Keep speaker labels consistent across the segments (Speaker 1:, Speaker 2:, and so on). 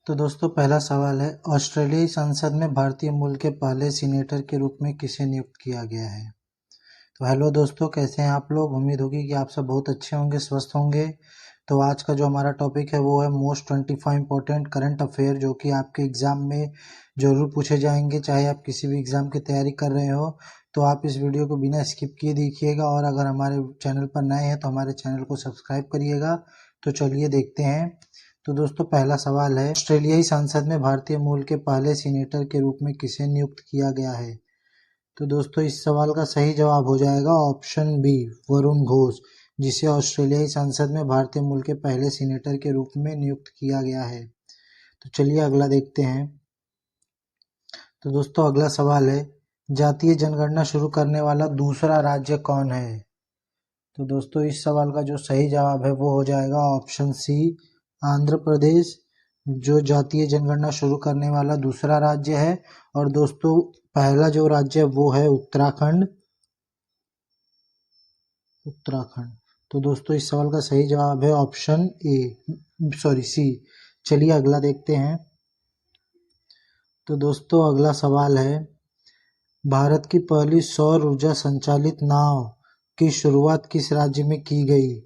Speaker 1: तो दोस्तों पहला सवाल है, ऑस्ट्रेलियाई संसद में भारतीय मूल के पहले सीनेटर के रूप में किसे नियुक्त किया गया है। तो हेलो दोस्तों, कैसे हैं आप लोग। उम्मीद होगी कि आप सब बहुत अच्छे होंगे, स्वस्थ होंगे। तो आज का जो हमारा टॉपिक है वो है मोस्ट 25 इंपॉर्टेंट करंट अफेयर, जो कि आपके एग्ज़ाम में ज़रूर पूछे जाएंगे। चाहे आप किसी भी एग्ज़ाम की तैयारी कर रहे हो तो आप इस वीडियो को बिना स्किप किए देखिएगा, और अगर हमारे चैनल पर नए हैं तो हमारे चैनल को सब्सक्राइब करिएगा। तो चलिए देखते हैं। तो दोस्तों पहला सवाल है, ऑस्ट्रेलियाई संसद में भारतीय मूल के पहले सीनेटर के रूप में किसे नियुक्त किया गया है। तो दोस्तों इस सवाल का सही जवाब हो जाएगा ऑप्शन बी, वरुण घोष, जिसे ऑस्ट्रेलियाई संसद में भारतीय मूल के पहले सीनेटर के रूप में नियुक्त किया गया है। तो चलिए अगला देखते हैं। तो दोस्तों अगला सवाल है, जातीय जनगणना शुरू करने वाला दूसरा राज्य कौन है। तो दोस्तों इस सवाल का जो सही जवाब है वो हो जाएगा ऑप्शन सी, आंध्र प्रदेश, जो जातीय जनगणना शुरू करने वाला दूसरा राज्य है। और दोस्तों पहला जो राज्य है वो है उत्तराखंड। तो दोस्तों इस सवाल का सही जवाब है ऑप्शन सी। चलिए अगला देखते हैं। तो दोस्तों अगला सवाल है, भारत की पहली सौर ऊर्जा संचालित नाव की शुरुआत किस राज्य में की गई।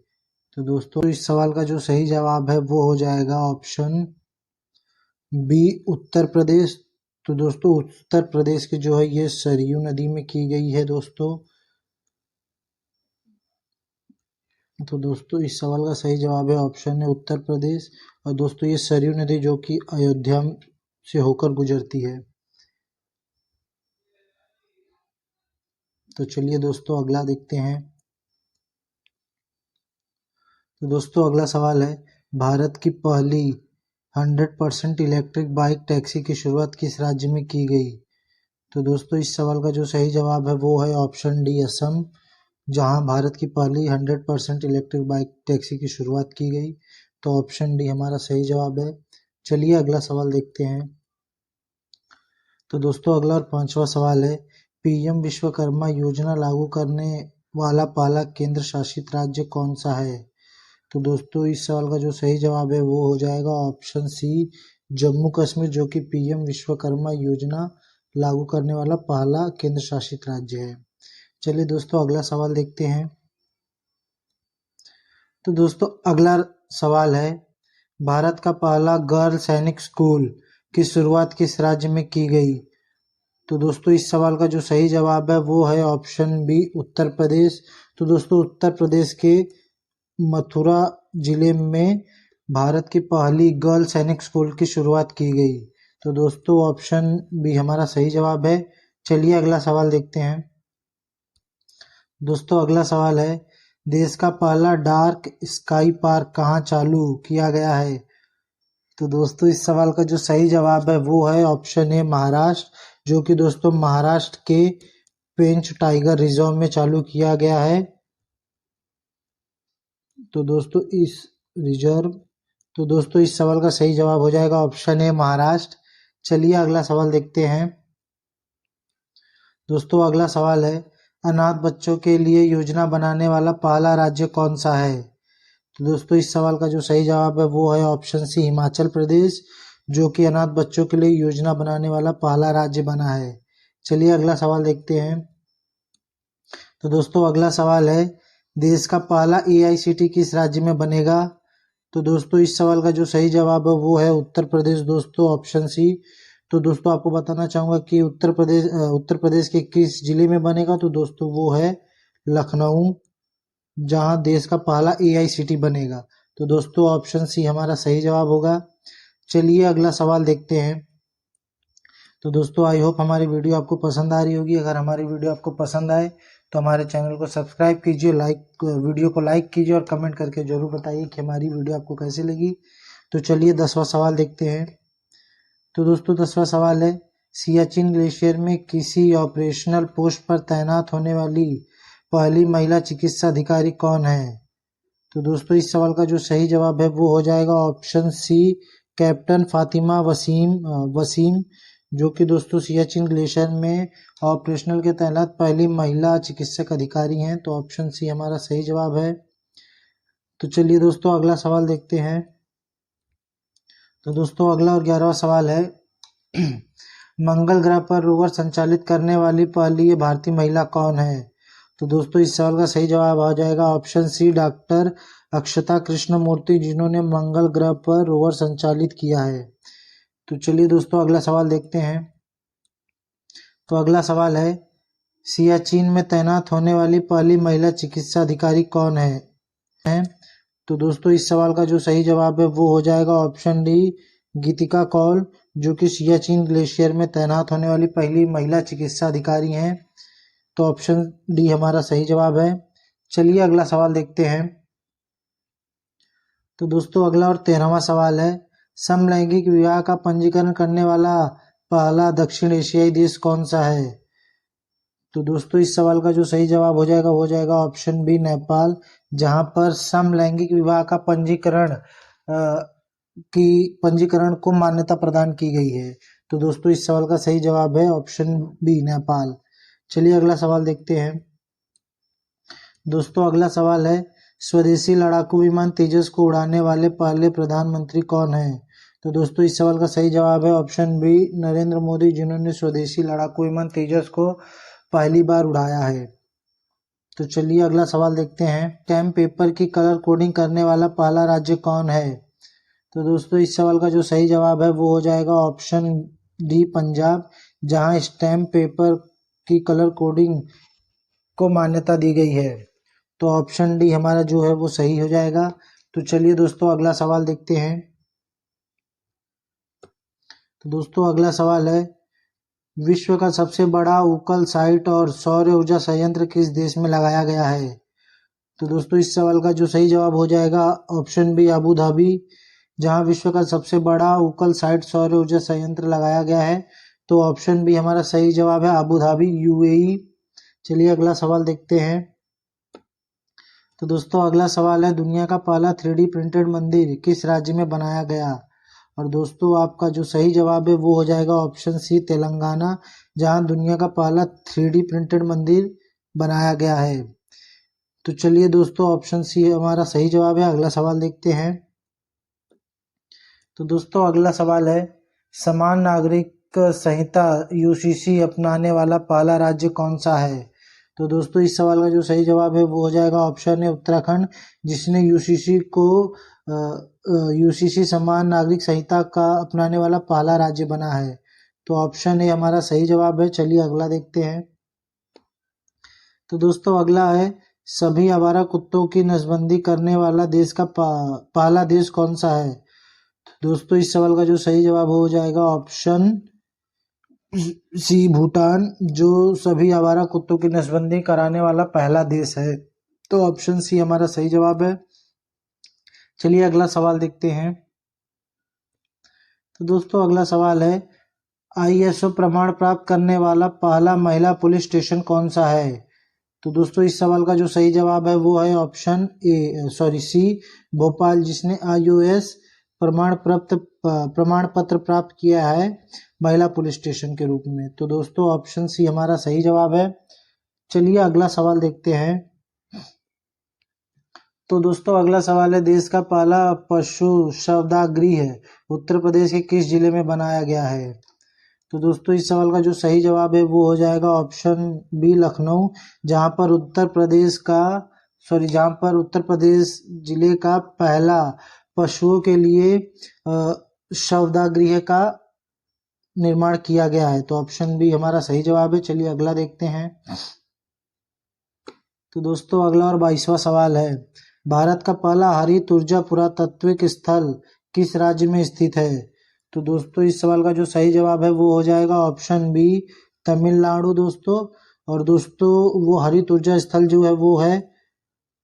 Speaker 1: तो दोस्तों इस सवाल का जो सही जवाब है वो हो जाएगा ऑप्शन बी, उत्तर प्रदेश। तो दोस्तों उत्तर प्रदेश की जो है ये सरयू नदी में की गई है दोस्तों। तो दोस्तों इस सवाल का सही जवाब है ऑप्शन है उत्तर प्रदेश। और दोस्तों ये सरयू नदी जो कि अयोध्या से होकर गुजरती है। तो चलिए दोस्तों अगला देखते हैं। तो दोस्तों अगला सवाल है, भारत की पहली 100% इलेक्ट्रिक बाइक टैक्सी की शुरुआत किस राज्य में की गई। तो दोस्तों इस सवाल का जो सही जवाब है वो है ऑप्शन डी, असम, जहां भारत की पहली 100% इलेक्ट्रिक बाइक टैक्सी की शुरुआत की गई। तो ऑप्शन डी हमारा सही जवाब है। चलिए अगला सवाल देखते हैं। तो दोस्तों अगला और पांचवा सवाल है, पीएम विश्वकर्मा योजना लागू करने वाला पहला केंद्र शासित राज्य कौन सा है। तो दोस्तों इस सवाल का जो सही जवाब है वो हो जाएगा ऑप्शन सी, जम्मू कश्मीर, जो कि पीएम विश्वकर्मा योजना लागू करने वाला पहला केंद्र शासित राज्य है। चलिए दोस्तों अगला सवाल देखते हैं। तो दोस्तों अगला सवाल है, भारत का पहला गर्ल सैनिक स्कूल की शुरुआत किस राज्य में की गई। तो दोस्तों इस सवाल का जो सही जवाब है वो है ऑप्शन बी, उत्तर प्रदेश। तो दोस्तों उत्तर प्रदेश के मथुरा जिले में भारत की पहली गर्ल सैनिक स्कूल की शुरुआत की गई। तो दोस्तों ऑप्शन बी हमारा सही जवाब है। चलिए अगला सवाल देखते हैं। दोस्तों अगला सवाल है, देश का पहला डार्क स्काई पार्क कहाँ चालू किया गया है। तो दोस्तों इस सवाल का जो सही जवाब है वो है ऑप्शन ए, महाराष्ट्र, जो कि दोस्तों महाराष्ट्र के पेंच टाइगर रिजर्व में चालू किया गया है। तो दोस्तों इस सवाल का सही जवाब हो जाएगा ऑप्शन ए, महाराष्ट्र। चलिए अगला सवाल देखते हैं। दोस्तों अगला सवाल है, अनाथ बच्चों के लिए योजना बनाने वाला पहला राज्य कौन सा है। तो दोस्तों इस सवाल का जो सही जवाब है वो है ऑप्शन सी, हिमाचल प्रदेश, जो कि अनाथ बच्चों के लिए योजना बनाने वाला पहला राज्य बना है। चलिए अगला सवाल देखते हैं। तो दोस्तों अगला सवाल है, देश का पहला एआईसीटी किस राज्य में बनेगा। तो दोस्तों इस सवाल का जो सही जवाब है वो है उत्तर प्रदेश दोस्तों, ऑप्शन सी। तो दोस्तों आपको बताना चाहूँगा कि उत्तर प्रदेश के किस जिले में बनेगा। तो दोस्तों वो है लखनऊ, जहां देश का पहला एआईसीटी बनेगा। तो दोस्तों ऑप्शन सी हमारा सही जवाब होगा। चलिए अगला सवाल देखते हैं। तो दोस्तों आई होप हमारी वीडियो आपको पसंद आ रही होगी। अगर हमारी वीडियो आपको पसंद आए तो हमारे चैनल को सब्सक्राइब कीजिए, वीडियो को लाइक कीजिए और कमेंट करके जरूर बताइए कि हमारी वीडियो आपको कैसी लगी। तो चलिए 10वां सवाल देखते हैं। तो दोस्तों 10वां सवाल है, सियाचिन ग्लेशियर में किसी ऑपरेशनल पोस्ट पर तैनात होने वाली पहली महिला चिकित्सा अधिकारी कौन है। तो दोस्तों इस सवाल का जो सही जवाब है वो हो जाएगा option C, captain Fatima Waseem, जो कि दोस्तों सियाचिन ग्लेशियर में ऑपरेशनल के तैनात पहली महिला चिकित्सक अधिकारी हैं। तो ऑप्शन सी हमारा सही जवाब है। तो चलिए दोस्तों अगला सवाल देखते हैं। तो दोस्तों अगला और 11वां सवाल है मंगल ग्रह पर रोवर संचालित करने वाली पहली भारतीय महिला कौन है? तो दोस्तों इस सवाल का सही जवाब आ जाएगा ऑप्शन सी, डॉक्टर अक्षता कृष्णमूर्ति, जिन्होंने मंगल ग्रह पर रोवर संचालित किया है। तो चलिए दोस्तों अगला सवाल देखते हैं। तो अगला सवाल है सियाचिन में तैनात होने वाली पहली महिला चिकित्सा अधिकारी कौन है? तो दोस्तों इस सवाल का जो सही जवाब है वो हो जाएगा ऑप्शन डी, गीतिका कौल, जो कि सियाचिन ग्लेशियर में तैनात होने वाली पहली महिला चिकित्सा अधिकारी हैं। तो ऑप्शन डी हमारा सही जवाब है। चलिए अगला सवाल देखते हैं। तो दोस्तों अगला और 13वां सवाल है समलैंगिक विवाह का पंजीकरण करने वाला पहला दक्षिण एशियाई देश कौन सा है? तो दोस्तों इस सवाल का जो सही जवाब हो जाएगा ऑप्शन बी, नेपाल, जहां पर समलैंगिक विवाह का पंजीकरण को मान्यता प्रदान की गई है। तो दोस्तों इस सवाल का सही जवाब है ऑप्शन बी, नेपाल। चलिए अगला सवाल देखते हैं। दोस्तों अगला सवाल है स्वदेशी लड़ाकू विमान तेजस को उड़ाने वाले पहले प्रधानमंत्री कौन है? तो दोस्तों इस सवाल का सही जवाब है ऑप्शन बी, नरेंद्र मोदी, जिन्होंने स्वदेशी लड़ाकू विमान तेजस को पहली बार उड़ाया है। तो चलिए अगला सवाल देखते हैं स्टैम्प पेपर की कलर कोडिंग करने वाला पहला राज्य कौन है? तो दोस्तों इस सवाल का जो सही जवाब है वो हो जाएगा ऑप्शन डी, पंजाब, जहां स्टैम्प पेपर की कलर कोडिंग को मान्यता दी गई है। तो ऑप्शन डी हमारा जो है वो सही हो जाएगा। तो चलिए दोस्तों अगला सवाल देखते हैं। तो दोस्तों अगला सवाल है विश्व का सबसे बड़ा उकल साइट और सौर ऊर्जा संयंत्र किस देश में लगाया गया है? तो दोस्तों इस सवाल का जो सही जवाब हो जाएगा ऑप्शन बी, अबू धाबी, जहां विश्व का सबसे बड़ा उकल साइट सौर ऊर्जा संयंत्र लगाया गया है। तो ऑप्शन बी हमारा सही जवाब है, अबू धाबी, यूएई। चलिए अगला सवाल देखते हैं। तो दोस्तों अगला सवाल है दुनिया का पहला 3D प्रिंटेड मंदिर किस राज्य में बनाया गया? और दोस्तों आपका जो सही जवाब है वो हो जाएगा ऑप्शन सी, तेलंगाना, जहां दुनिया का पहला 3D प्रिंटेड मंदिर बनाया गया है। तो चलिए दोस्तों ऑप्शन सी हमारा सही जवाब है। अगला सवाल देखते हैं। तो दोस्तों अगला सवाल है समान नागरिक संहिता यूसीसी अपनाने वाला पहला राज्य कौन सा है? तो दोस्तों इस सवाल का जो सही जवाब है वो हो जाएगा ऑप्शन है, उत्तराखंड, जिसने यूसीसी समान नागरिक संहिता का अपनाने वाला पहला राज्य बना है। तो ऑप्शन ए हमारा सही जवाब है। चलिए अगला देखते हैं। तो दोस्तों अगला है सभी आवारा कुत्तों की नसबंदी करने वाला देश का पहला देश कौन सा है? तो दोस्तों इस सवाल का जो सही जवाब हो जाएगा ऑप्शन सी, भूटान, जो सभी आवारा कुत्तों की नसबंदी कराने वाला पहला देश है। तो ऑप्शन सी हमारा सही जवाब है। चलिए अगला सवाल देखते हैं। तो दोस्तों अगला सवाल है आईएसओ प्रमाण प्राप्त करने वाला पहला महिला पुलिस स्टेशन कौन सा है? तो दोस्तों इस सवाल का जो सही जवाब है वो है ऑप्शन सी, भोपाल, जिसने आईओएस प्रमाण पत्र प्राप्त किया है महिला पुलिस स्टेशन के रूप में। तो दोस्तों ऑप्शन सी हमारा सही जवाब है। चलिए अगला सवाल देखते हैं। तो दोस्तों अगला सवाल है देश का पहला पशु शवदाह उत्तर प्रदेश के किस जिले में बनाया गया है? तो दोस्तों इस सवाल का जो सही जवाब है वो हो जाएगा ऑप्शन बी, लखनऊ, जहां पर उत्तर प्रदेश जिले का पहला पशुओं के लिए शवदाह गृह का निर्माण किया गया है। तो ऑप्शन बी हमारा सही जवाब है। चलिए अगला देखते हैं। तो दोस्तों अगला और 22वां सवाल है भारत का पहला हरित ऊर्जा पुरातात्विक स्थल किस राज्य में स्थित है? तो दोस्तों इस सवाल का जो सही जवाब है वो हो जाएगा ऑप्शन बी, तमिलनाडु दोस्तों। और दोस्तों वो हरित ऊर्जा स्थल जो है वो है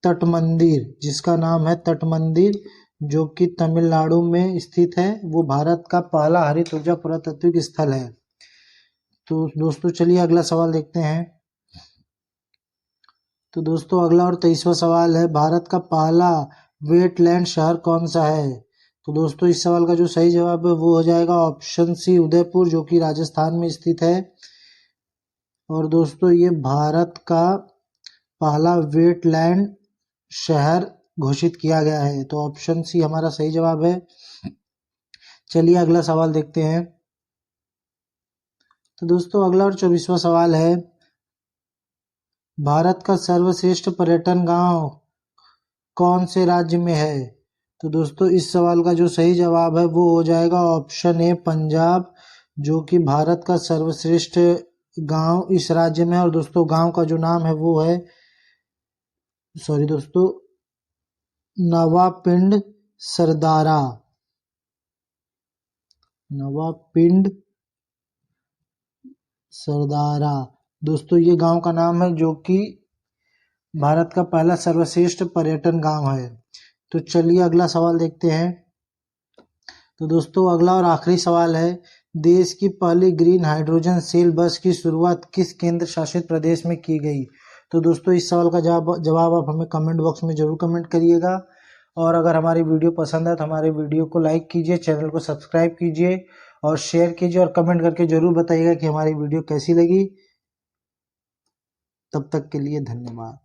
Speaker 1: तट मंदिर, जिसका नाम है तट मंदिर, जो कि तमिलनाडु में स्थित है। वो भारत का पहला हरित ऊर्जा पुरातात्विक स्थल है। तो दोस्तों चलिए अगला सवाल देखते हैं। तो दोस्तों अगला और 23वां सवाल है भारत का पहला वेटलैंड शहर कौन सा है? तो दोस्तों इस सवाल का जो सही जवाब है वो हो जाएगा ऑप्शन सी, उदयपुर, जो कि राजस्थान में स्थित है। और दोस्तों ये भारत का पहला वेटलैंड शहर घोषित किया गया है। तो ऑप्शन सी हमारा सही जवाब है। चलिए अगला सवाल देखते हैं। तो दोस्तों अगला और 24वां सवाल है, भारत का सर्वश्रेष्ठ पर्यटन गांव कौन से राज्य में है? तो दोस्तों इस सवाल का जो सही जवाब है वो हो जाएगा ऑप्शन ए पंजाब, जो कि भारत का सर्वश्रेष्ठ गांव इस राज्य में है। और दोस्तों गांव का जो नाम है वो है, सॉरी दोस्तों, नवापिंड सरदारा, नवापिंड सरदारा। दोस्तों ये गांव का नाम है जो कि भारत का पहला सर्वश्रेष्ठ पर्यटन गांव है। तो चलिए अगला सवाल देखते हैं। तो दोस्तों अगला और आखिरी सवाल है, देश की पहली ग्रीन हाइड्रोजन सेल बस की शुरुआत किस केंद्र शासित प्रदेश में की गई? तो दोस्तों इस सवाल का जवाब आप हमें कमेंट बॉक्स में जरूर कमेंट करिएगा। और अगर हमारी वीडियो पसंद है तो हमारे वीडियो को लाइक कीजिए, चैनल को सब्सक्राइब कीजिए और शेयर कीजिए और कमेंट करके जरूर बताइएगा कि हमारी वीडियो कैसी लगी। तब तक के लिए धन्यवाद।